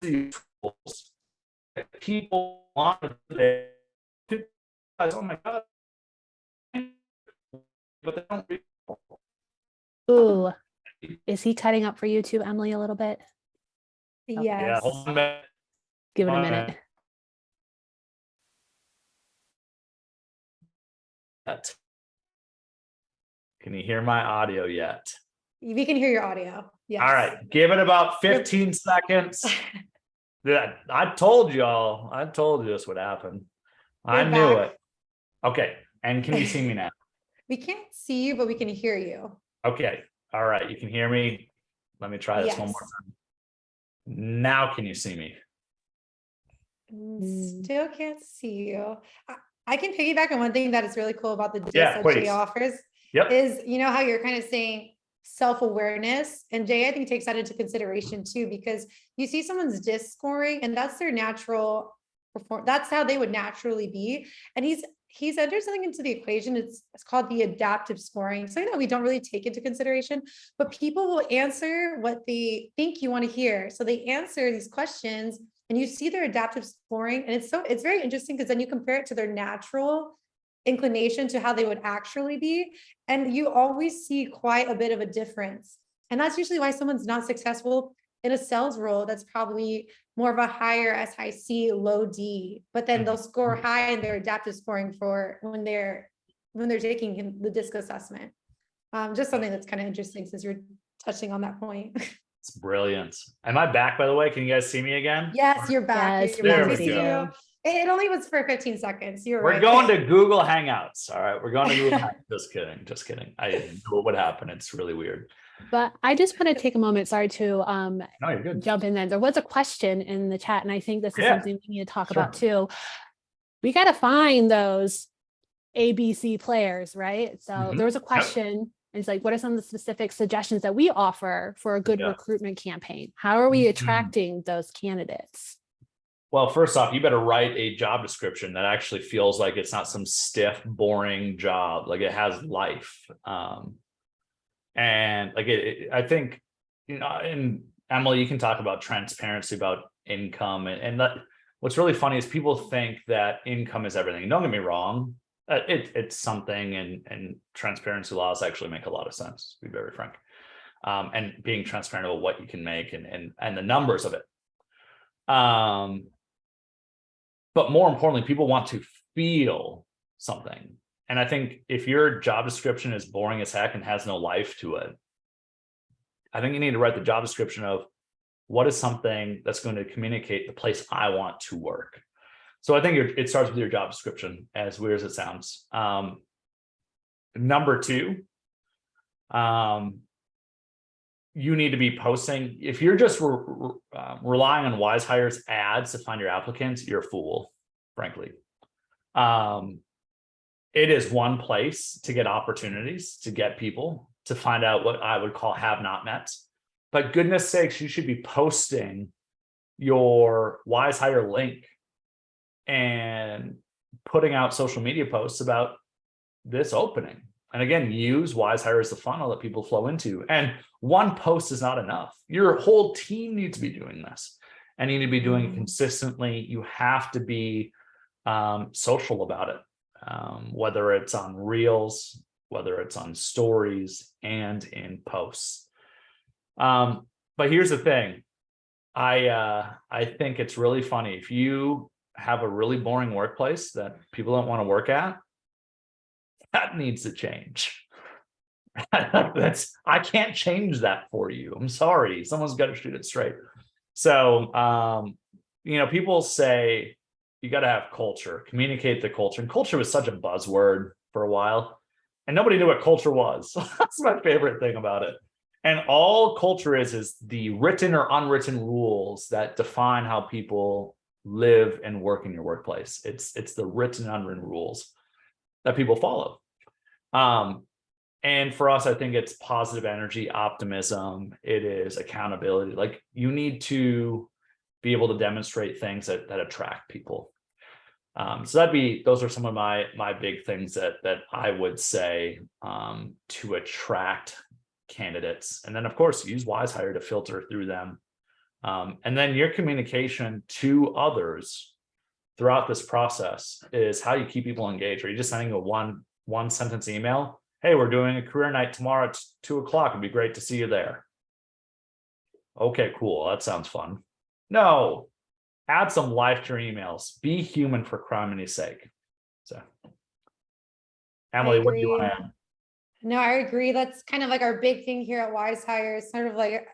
tools that people want to do. Oh my God. But they don't read. Ooh, is he cutting up for you too, Emily, a little bit? Yes. Yeah, hold on a minute. Give it a minute. Can you hear my audio yet? We can hear your audio. Yes. All right, give it about 15 seconds. I told y'all, I told you this would happen. I knew it. Okay, and can you see me now? We can't see you, but we can hear you. Okay, all right, you can hear me. Let me try this one more time. Now can you see me? Still can't see you. I can piggyback on one thing that is really cool about the DISC that please. Jay offers. Yep. Is, you know, how you're kind of saying self-awareness, and Jay, I think, takes that into consideration too, because you see someone's DISC scoring and that's their natural perform. That's how they would naturally be. And he's entered something into the equation. It's called the adaptive scoring. Something that we don't really take into consideration, but people will answer what they think you want to hear. So they answer these questions and you see their adaptive scoring. And it's very interesting because then you compare it to their natural inclination to how they would actually be. And you always see quite a bit of a difference. And that's usually why someone's not successful in a sales role. That's probably more of a higher SIC, low D, but then they'll score high in their adaptive scoring for when they're taking the DISC assessment. Just something that's kind of interesting since you're touching on that point. It's brilliant. Am I back, by the way? Can you guys see me again? Yes, you're back. Yes, You're there back. we See go. you. It only was for 15 seconds. You're We're right. going to Google Hangouts. All right, we're going to Google Hangouts. Just kidding, just kidding. I didn't know what would happen. It's really weird. But I just want to take a moment, sorry, to No, you're good. jump in there. There was a question in the chat, and I think this is Yeah, something we need to talk sure. about too. We got to find those ABC players, right? So there was a question. It's like, what are some of the specific suggestions that we offer for a good recruitment campaign? How are we attracting those candidates? Well, first off, you better write a job description that actually feels like it's not some stiff, boring job. Like it has life. And like I think, you know, and Emily, you can talk about transparency about income, and that what's really funny is people think that income is everything. Don't get me wrong, It's something, and transparency laws actually make a lot of sense, to be very frank. And being transparent about what you can make and the numbers of it. But more importantly, people want to feel something. And I think if your job description is boring as heck and has no life to it, I think you need to write the job description of what is something that's going to communicate the place I want to work. So I think it starts with your job description, as weird as it sounds. Number two, you need to be posting. If you're just relying on Wizehire's ads to find your applicants, you're a fool, frankly. It is one place to get opportunities, to get people, to find out what I would call have not met. But goodness sakes, you should be posting your Wizehire link and putting out social media posts about this opening. And again, use Wizehire as the funnel that people flow into. And one post is not enough. Your whole team needs to be doing this, and you need to be doing it consistently. You have to be social about it, whether it's on reels, whether it's on stories, and in posts. But here's the thing. I think it's really funny. If you have a really boring workplace that people don't want to work at, that needs to change. I can't change that for you. I'm sorry. Someone's got to shoot it straight. So, people say you got to have culture, communicate the culture. And culture was such a buzzword for a while, and nobody knew what culture was. That's my favorite thing about it. And all culture is the written or unwritten rules that define how people live and work in your workplace. It's the written and unwritten rules that people follow. And for us, I think it's positive energy, optimism. It is accountability. Like, you need to be able to demonstrate things that attract people. So those are some of my big things that I would say to attract candidates. And then of course, use Wizehire to filter through them. And then your communication to others throughout this process is how you keep people engaged. Are you just sending a one sentence email? Hey, we're doing a career night tomorrow at 2:00. It'd be great to see you there. Okay, cool. That sounds fun. No, add some life to your emails. Be human, for crimini's sake. So, Emily, what do you want to add? No, I agree. That's kind of like our big thing here at Wizehire, is sort of like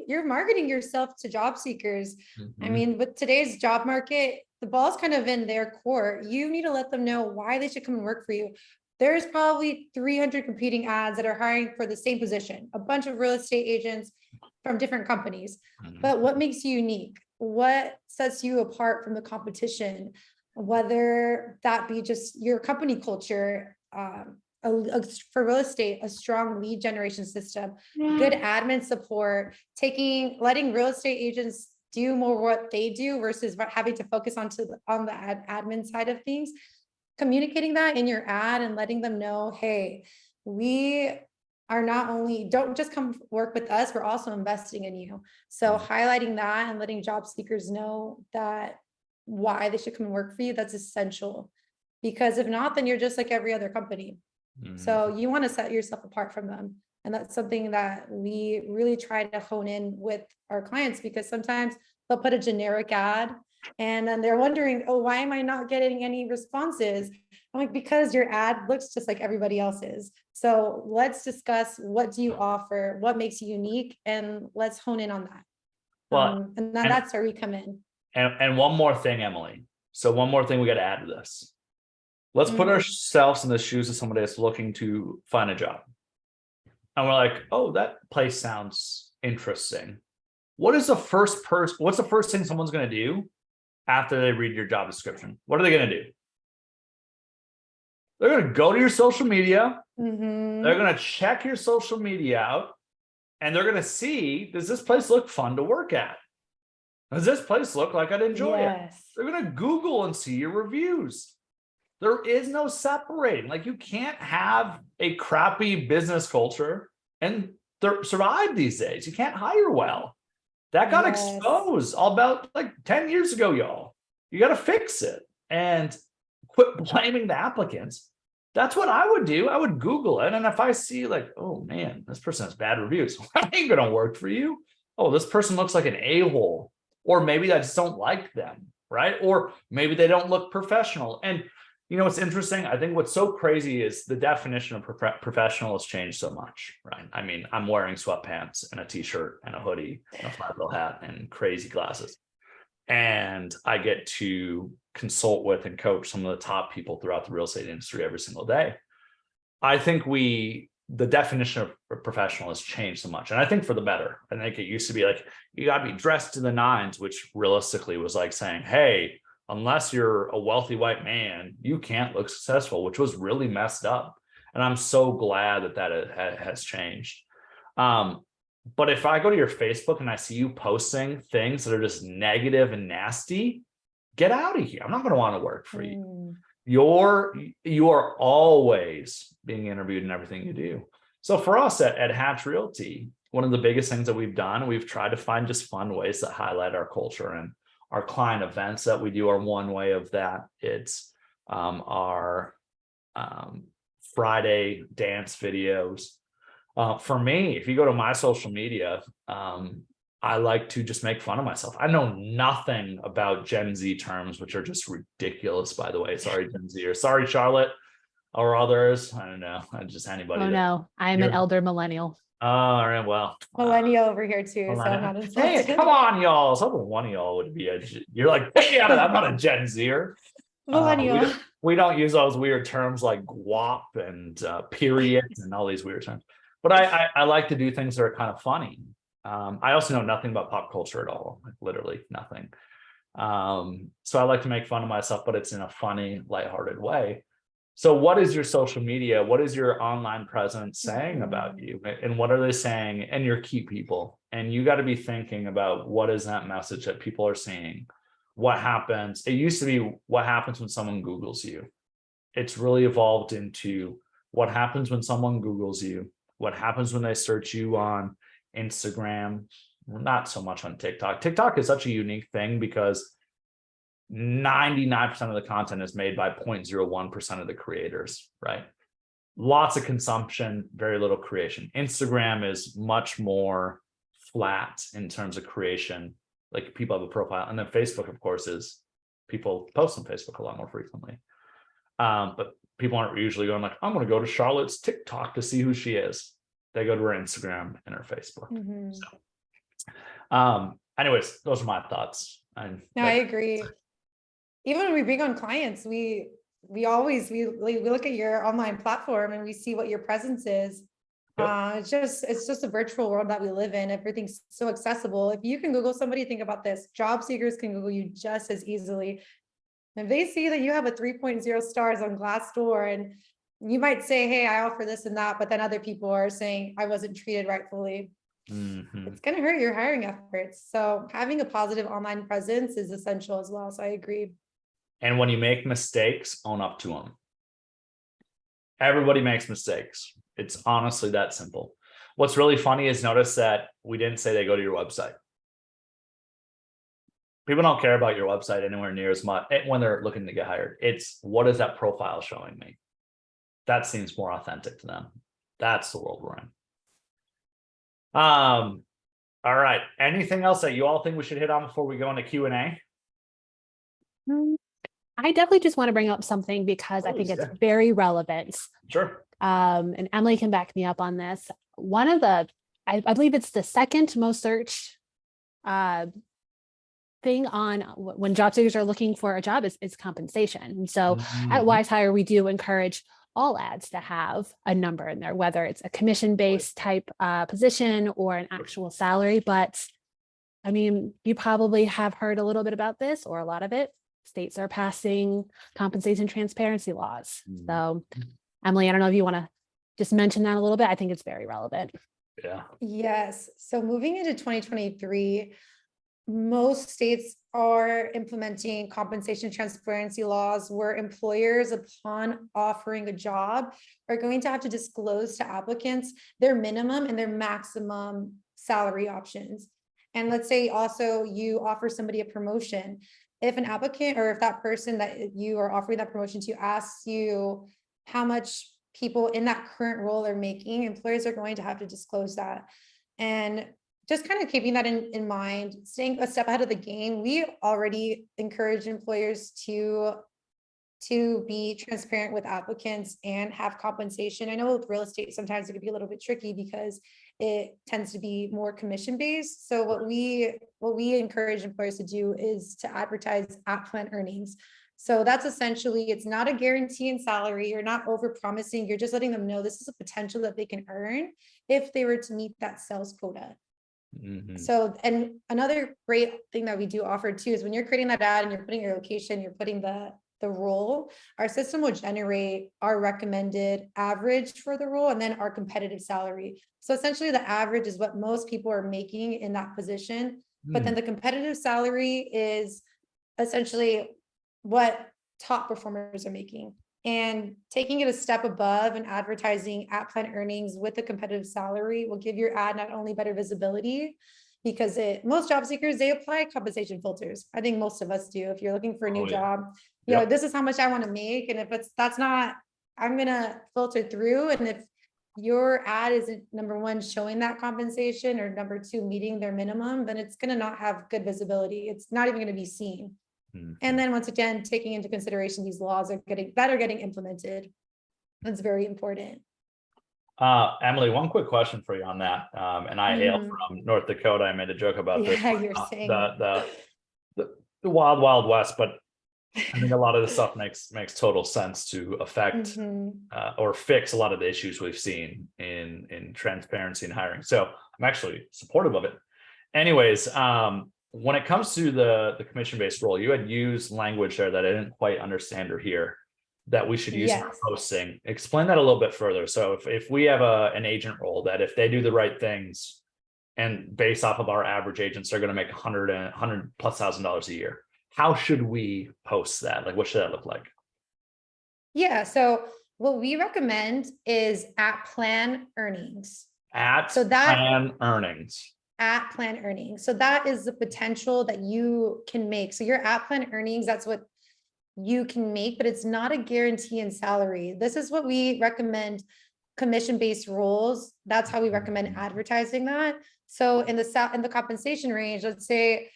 you're marketing yourself to job seekers. I mean, with today's job market, the ball's kind of in their court. You need to let them know why they should come and work for you. There's probably 300 competing ads that are hiring for the same position, a bunch of real estate agents from different companies. But what makes you unique? What sets you apart from the competition? Whether that be just your company culture, for real estate, a strong lead generation system, good admin support, letting real estate agents do more what they do versus having to focus on the admin side of things. Communicating that in your ad and letting them know, hey, we are don't just come work with us, we're also investing in you. So highlighting that and letting job seekers know that why they should come and work for you, that's essential. Because if not, then you're just like every other company. So you want to set yourself apart from them. And that's something that we really try to hone in with our clients, because sometimes they'll put a generic ad and then they're wondering, oh, why am I not getting any responses? I'm like, because your ad looks just like everybody else's. So let's discuss, what do you offer? What makes you unique? And let's hone in on that. Well, and that's where we come in. And one more thing, Emily. So one more thing we got to add to this. Let's put ourselves in the shoes of somebody that's looking to find a job. And we're like, oh, that place sounds interesting. What's the first thing someone's going to do after they read your job description? What are they going to do? They're going to go to your social media. They're going to check your social media out, and they're going to see, does this place look fun to work at? Does this place look like I'd enjoy it? They're going to Google and see your reviews. There is no separating. Like, you can't have a crappy business culture and survive these days. You can't hire well. That got exposed all about like 10 years ago, y'all. You got to fix it and quit blaming the applicants. That's what I would do. I would Google it. And if I see like, oh man, this person has bad reviews, that ain't going to work for you. Oh, this person looks like an a-hole. Or maybe I just don't like them, right? Or maybe they don't look professional. And you know, what's interesting, I think what's so crazy is the definition of professional has changed so much, right? I mean, I'm wearing sweatpants and a t-shirt and a hoodie and a flat bill hat and crazy glasses. And I get to consult with and coach some of the top people throughout the real estate industry every single day. I think the definition of professional has changed so much. And I think for the better. I think it used to be like, you got to be dressed to the nines, which realistically was like saying, hey, unless you're a wealthy white man, you can't look successful, which was really messed up. And I'm so glad that has changed. But if I go to your Facebook and I see you posting things that are just negative and nasty, get out of here. I'm not going to want to work for you. You are always being interviewed in everything you do. So for us at Hatch Realty, one of the biggest things that we've done, we've tried to find just fun ways that highlight our culture, and our client events that we do are one way of that. It's our Friday dance videos. For me, if you go to my social media, I like to just make fun of myself. I know nothing about Gen Z terms, which are just ridiculous, by the way. Sorry, Gen Z, or sorry, Charlotte, or others. I don't know. Just anybody. Oh, no, I'm an elder millennial. All right, well. Millennial over here too, so I'm not insulted. Hey, come on, y'all. So one of y'all would be you're like, hey, I'm not a Gen Zer. Millennial. We don't use those weird terms like guap and period and all these weird terms. But I like to do things that are kind of funny. I also know nothing about pop culture at all, like literally nothing. So I like to make fun of myself, but it's in a funny, lighthearted way. So what is your social media? What is your online presence saying about you? And what are they saying? And your key people. And you got to be thinking about, what is that message that people are seeing? What happens? It used to be, what happens when someone Googles you? It's really evolved into, what happens when someone Googles you? What happens when they search you on Instagram? Not so much on TikTok. TikTok is such a unique thing because 99% of the content is made by 0.01% of the creators, right? Lots of consumption, very little creation. Instagram is much more flat in terms of creation. Like, people have a profile. And then Facebook, of course, is people post on Facebook a lot more frequently. But people aren't usually going like, I'm going to go to Charlotte's TikTok to see who she is. They go to her Instagram and her Facebook. So, anyways, those are my thoughts. I agree. Even when we bring on clients, we look at your online platform and we see what your presence is. Yep. It's just a virtual world that we live in. Everything's so accessible. If you can Google somebody, think about this: job seekers can Google you just as easily. If they see that you have a 3.0 stars on Glassdoor, and you might say, hey, I offer this and that, but then other people are saying I wasn't treated rightfully. It's going to hurt your hiring efforts. So having a positive online presence is essential as well. So I agree. And when you make mistakes, own up to them. Everybody makes mistakes. It's honestly that simple. What's really funny is, notice that we didn't say they go to your website. People don't care about your website anywhere near as much when they're looking to get hired. It's, what is that profile showing me? That seems more authentic to them. That's the world we're in. All right. Anything else that you all think we should hit on before we go into Q&A? I definitely just want to bring up something because I think it's very relevant. Sure. And Emily can back me up on this. One of the, I believe it's the second most searched thing on when job seekers are looking for a job is compensation. And so at Wizehire, we do encourage all ads to have a number in there, whether it's a commission-based type position or an actual salary. But I mean, you probably have heard a little bit about this, or a lot of it. States are passing compensation transparency laws. So Emily, I don't know if you want to just mention that a little bit. I think it's very relevant. Yeah. Yes. So moving into 2023, most states are implementing compensation transparency laws where employers, upon offering a job, are going to have to disclose to applicants their minimum and their maximum salary options. And let's say also you offer somebody a promotion. If an applicant, or if that person that you are offering that promotion to asks you, how much people in that current role are making, employers are going to have to disclose that. And just kind of keeping that in mind, staying a step ahead of the game, we already encourage employers to be transparent with applicants and have compensation. I know with real estate, sometimes it could be a little bit tricky because it tends to be more commission based. So what we encourage employers to do is to advertise at plan earnings. So that's essentially, it's not a guarantee in salary. You're not over promising. You're just letting them know this is a potential that they can earn if they were to meet that sales quota. So, and another great thing that we do offer too, is when you're creating that ad and you're putting your location, you're putting the role, our system will generate our recommended average for the role and then our competitive salary. So essentially the average is what most people are making in that position, but then the competitive salary is essentially what top performers are making. And taking it a step above and advertising at plan earnings with a competitive salary will give your ad not only better visibility, because most job seekers, they apply compensation filters. I think most of us do. If you're looking for a new job, you know, this is how much I want to make. And if that's not, I'm going to filter through. And if your ad isn't, number one, showing that compensation, or number two, meeting their minimum, then it's going to not have good visibility. It's not even going to be seen. And then once again, taking into consideration these laws are getting implemented. That's very important. Emily, one quick question for you on that. And I hail from North Dakota. I made a joke about this. You're saying The wild, wild west, but I think a lot of this stuff makes total sense to affect or fix a lot of the issues we've seen in transparency and hiring. So I'm actually supportive of it. Anyways, when it comes to the commission-based role, you had used language there that I didn't quite understand or hear that we should use for posting. Explain that a little bit further. So if we have an agent role that if they do the right things and based off of our average agents, they're going to make $100,000+ a year. How should we post that? Like, what should that look like? Yeah. So what we recommend is at plan earnings. Plan earnings. At plan earnings. So that is the potential that you can make. So your at plan earnings, that's what you can make, but it's not a guarantee in salary. This is what we recommend commission-based roles. That's how we recommend advertising that. So in the compensation range, let's say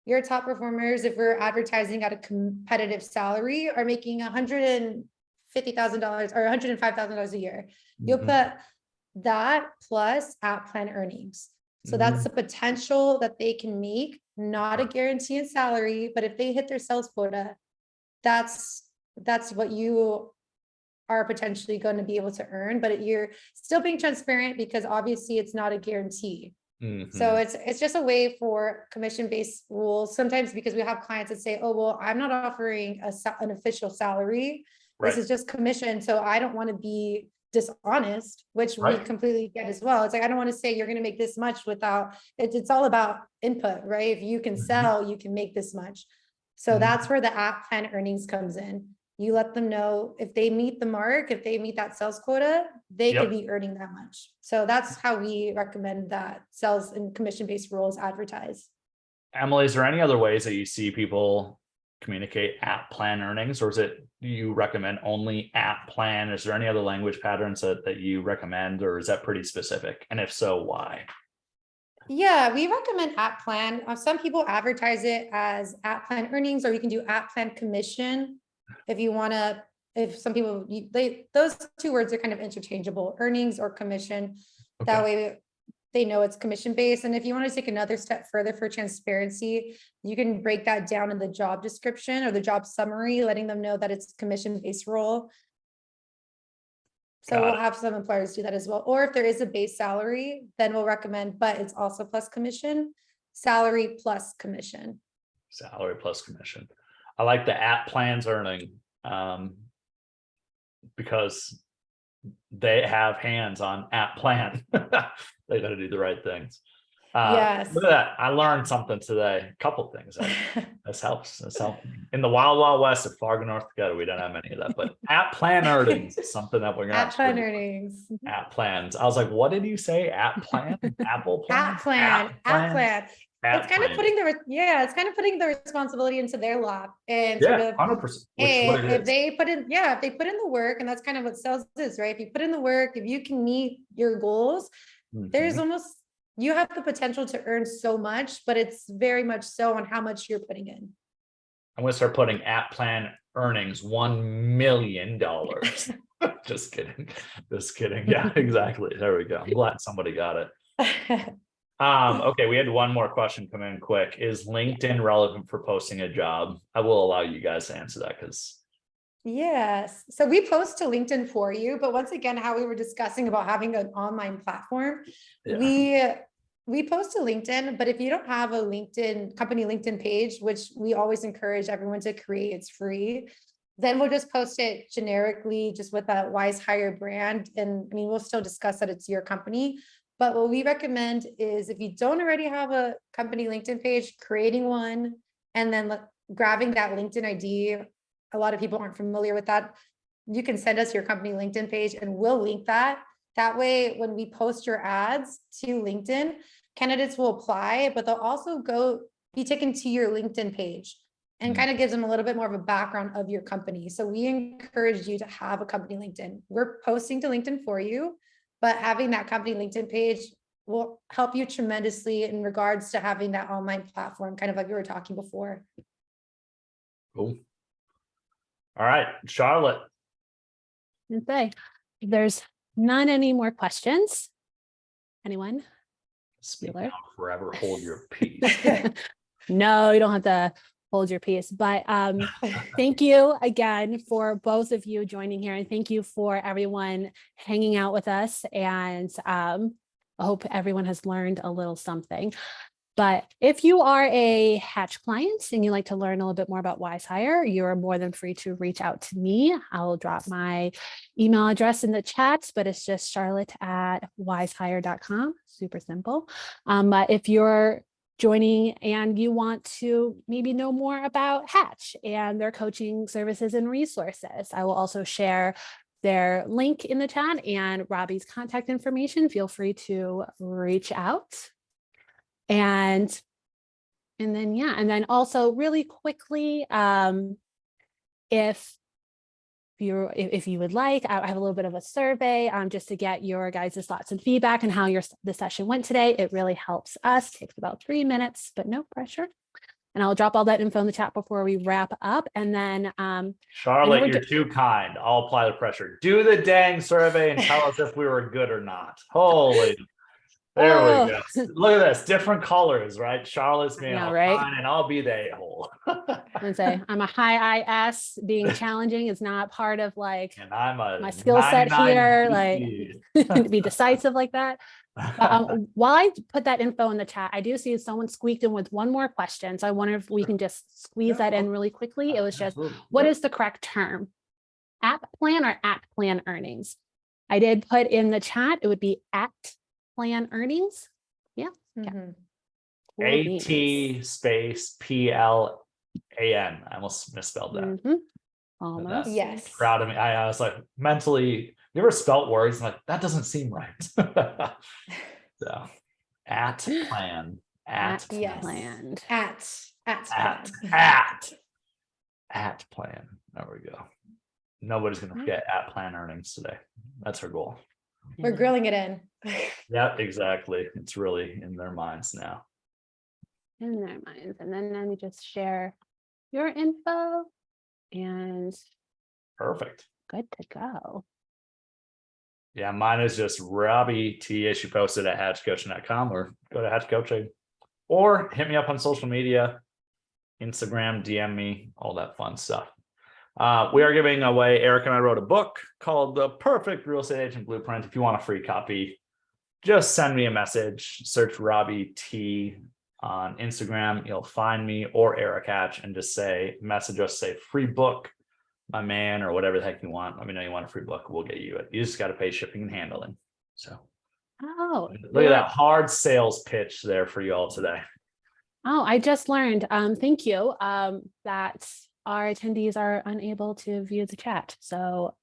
your top performers, if we're advertising at a competitive salary, are making $150,000 or $105,000 a year. You'll put that plus at plan earnings. So that's the potential that they can make, not a guarantee in salary, but if they hit their sales quota, that's what you are potentially going to be able to earn, but you're still being transparent because obviously it's not a guarantee. So it's just a way for commission-based rules. Sometimes because we have clients that say, oh, well, I'm not offering an official salary. This is just commission. So I don't want to be dishonest, which we completely get as well. It's like, I don't want to say you're going to make this much without it's all about input, right? If you can sell, you can make this much. So that's where the at plan earnings comes in. You let them know if they meet the mark, if they meet that sales quota, they could be earning that much. So that's how we recommend that sales and commission-based roles advertise. Emily, is there any other ways that you see people communicate at plan earnings, or is it you recommend only at plan? Is there any other language patterns that you recommend, or is that pretty specific? And if so, why? Yeah, we recommend at plan. Some people advertise it as at plan earnings, or you can do at plan commission. If you want to, if some people, those two words are kind of interchangeable, earnings or commission. That way they know it's commission based. And if you want to take another step further for transparency, you can break that down in the job description or the job summary, letting them know that it's commission based role. So we'll have some employers do that as well. Or if there is a base salary, then we'll recommend, but it's also plus commission, salary plus commission. Salary plus commission. I like the at plans earning because they have hands on at plan. They got to do the right things. Yes. Look at that. I learned something today. A couple things. This helps. This helps. In the wild, wild west of Fargo, North Dakota, we don't have any of that. But at plan earnings is something that we're going to at plan earnings. At plans. I was like, what did you say? At plan? Apple plan? At plan. it's kind of putting it's kind of putting the responsibility into their lap and sort of 100%. if they put in the work, and that's kind of what sales is, right? If you put in the work, if you can meet your goals, there's almost, you have the potential to earn so much, but it's very much so on how much you're putting in. I'm going to start putting at plan earnings $1 million. Just kidding. Just kidding. Yeah, exactly. There we go. I'm glad somebody got it. Okay, we had one more question come in quick. Is LinkedIn relevant for posting a job? I will allow you guys to answer that because. Yes. So we post to LinkedIn for you, but once again, how we were discussing about having an online platform, we post to LinkedIn, but if you don't have a company LinkedIn page, which we always encourage everyone to create, it's free, then we'll just post it generically, just with a Wizehire brand. And I mean, we'll still discuss that it's your company. But what we recommend is if you don't already have a company LinkedIn page, creating one, and then grabbing that LinkedIn ID. A lot of people aren't familiar with that. You can send us your company LinkedIn page and we'll link that. That way, when we post your ads to LinkedIn, candidates will apply, but they'll also be taken to your LinkedIn page and kind of gives them a little bit more of a background of your company. So we encourage you to have a company LinkedIn. We're posting to LinkedIn for you, but having that company LinkedIn page will help you tremendously in regards to having that online platform, kind of like we were talking before. Cool. All right, Charlotte. Okay. There's none any more questions. Anyone? Speak now forever, hold your peace. No, you don't have to hold your peace, but thank you again for both of you joining here, and thank you for everyone hanging out with us, and I hope everyone has learned a little something. But if you are a Hatch client and you'd like to learn a little bit more about Wizehire, you're more than free to reach out to me. I'll drop my email address in the chat, but it's just charlotte@wizehire.com. Super simple. But if you're joining and you want to maybe know more about Hatch and their coaching services and resources, I will also share their link in the chat and Robby's contact information. Feel free to reach out. And then also really quickly, if you would like, I have a little bit of a survey just to get your guys' thoughts and feedback on how the session went today. It really helps us. Takes about 3 minutes, but no pressure. And I'll drop all that info in the chat before we wrap up. And then Charlotte, you're too kind. I'll apply the pressure. Do the dang survey and tell us if we were good or not. Holy. There we go. Look at this. Different colors, right? Charlotte's being all fine and I'll be the a-hole. I'm say I'm a high IS. Being challenging is not part of like and I'm my skill set here, like to be decisive like that. While I put that info in the chat, I do see someone squeaked in with one more question. So I wonder if we can just squeeze that in really quickly. It was just, what is the correct term? At plan or at plan earnings? I did put in the chat, it would be at plan earnings. Yeah. AT space PLAN. I almost misspelled that. Almost. Yes. Proud of me. I was like mentally, you ever spelt words and like that doesn't seem right. So at plan. At plan. At plan. There we go. Nobody's gonna forget at plan earnings today. That's her goal. We're grilling it in. Yeah, exactly. It's really in their minds now. In their minds. And then let me just share your info and perfect. Good to go. Yeah, mine is just Robby T. She posted at hatchcoaching.com or go to Hatch Coaching or hit me up on social media, Instagram, DM me, all that fun stuff. We are giving away, Eric and I wrote a book called The Perfect Real Estate Agent Blueprint. If you want a free copy, just send me a message, search Robby T on Instagram. You'll find me or Eric Hatch and just message us, say free book, my man, or whatever the heck you want. Let me know you want a free book. We'll get you it. You just got to pay shipping and handling. So look at that hard sales pitch there for you all today. Oh, I just learned, thank you, that our attendees are unable to view the chat. So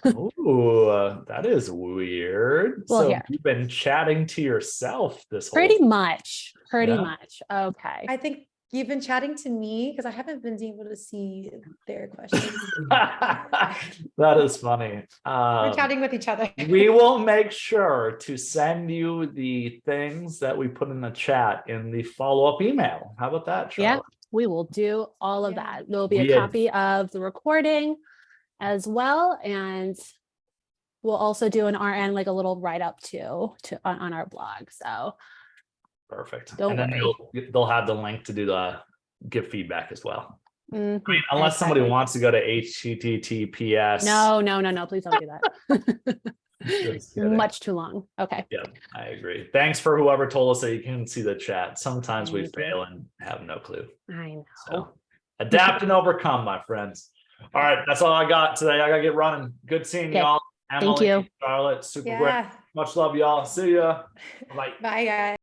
Oh, that is weird. Well, So here. you've been chatting to yourself this whole Pretty much. Pretty Yeah. much. Okay. I think you've been chatting to me because I haven't been able to see their questions. That is funny. We're chatting with each other. We will make sure to send you the things that we put in the chat in the follow-up email. How about that, Yeah, Charlotte? we will do all of Yeah. that. There'll be We a had- copy of the recording as well. And we'll also do an RN, like a little write-up too, on our blog. So Perfect. Don't And then worry. they'll have the link to do the give feedback as well. mhm, Unless somebody exactly. wants to go to HTTPS. No, please don't do that. Just kidding. Much too long. Okay. Yeah, I agree. Thanks for whoever told us that you can see the chat. Sometimes we Thank you. fail and have no clue. I know. So adapt and overcome, my friends. All right, that's all I got today. I gotta get running. Good seeing Okay. y'all. Thank Emily, you. Charlotte, super great. Yeah. Much love, y'all. See ya. Bye. Bye, guys.